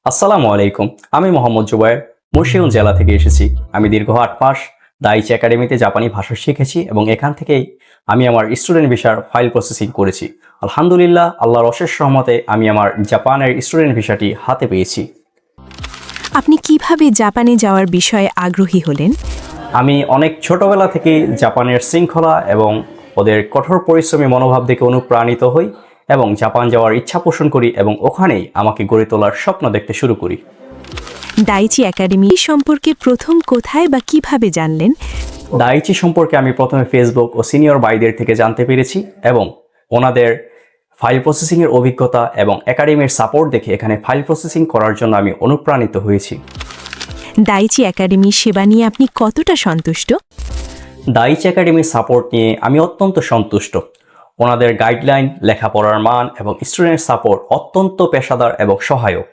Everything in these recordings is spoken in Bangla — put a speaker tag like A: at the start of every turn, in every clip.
A: আসসালামু আলাইকুম। আমি মোহাম্মদ জুবায়ের মুন্সিগঞ্জ জেলা থেকে এসেছি। আমি দীর্ঘ ৮ মাস দাইচি একাডেমিতে জাপানি ভাষা শিখেছি এবং এখান থেকেই আমি আমার স্টুডেন্ট ভিসার ফাইল প্রসেসিং করেছি। আলহামদুলিল্লাহ, আল্লাহর অশেষ রহমতে আমি আমার জাপানের স্টুডেন্ট ভিসাটি হাতে পেয়েছি।
B: আপনি কিভাবে জাপানে যাওয়ার বিষয়ে আগ্রহী হলেন?
A: আমি অনেক ছোটবেলা থেকেই জাপানের শৃঙ্খলা এবং ওদের কঠোর পরিশ্রমী মনোভাব দেখে অনুপ্রাণিত হই এবং জাপান যাওয়ার ইচ্ছা পোষণ করি এবং ওখানেই আমাকে গড়ে তোলার স্বপ্ন দেখতে শুরু করি।
B: দাইচি একাডেমি সম্পর্কে প্রথম কোথায় বা কিভাবে জানলেন?
A: দাইচি সম্পর্কে আমি প্রথমে ফেসবুক ও সিনিয়র ভাইদের থেকে জানতে পেরেছি এবং ওনাদের ফাইল প্রসেসিংয়ের অভিজ্ঞতা এবং একাডেমির সাপোর্ট দেখে এখানে ফাইল প্রসেসিং করার জন্য আমি অনুপ্রাণিত হয়েছি।
B: দাইচি একাডেমির সেবা নিয়ে আপনি কতটা সন্তুষ্ট?
A: দাইচি একাডেমির সাপোর্ট নিয়ে আমি অত্যন্ত সন্তুষ্ট। ওনাদের গাইডলাইন, লেখাপড়ার মান এবং স্টুডেন্ট সাপোর্ট অত্যন্ত পেশাদার এবং সহায়ক।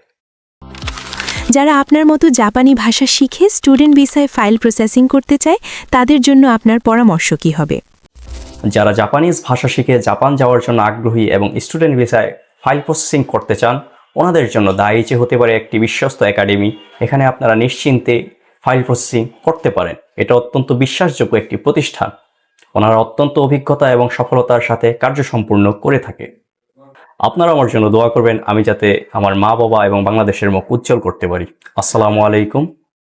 B: যারা আপনার মতো জাপানি ভাষা শিখে স্টুডেন্ট ভিসায় ফাইল প্রসেসিং করতে চায়, তাদের জন্য আপনার পরামর্শ কী হবে?
A: যারা জাপানিজ ভাষা শিখে জাপান যাওয়ার জন্য আগ্রহী এবং স্টুডেন্ট ভিসায় ফাইল প্রসেসিং করতে চান, ওনাদের জন্য দাইচি হতে পারে একটি বিশ্বস্ত একাডেমি। এখানে আপনারা নিশ্চিন্তে ফাইল প্রসেসিং করতে পারেন। এটা অত্যন্ত বিশ্বাসযোগ্য একটি প্রতিষ্ঠান। ওনারা অত্যন্ত অভিজ্ঞতা এবং সফলতার সাথে কার্য সম্পূর্ণ করে থাকে। আপনারা আমার জন্য দোয়া করবেন, আমি যাতে আমার মা বাবা এবং বাংলাদেশের মুখ উজ্জ্বল করতে পারি। আসসালামু আলাইকুম।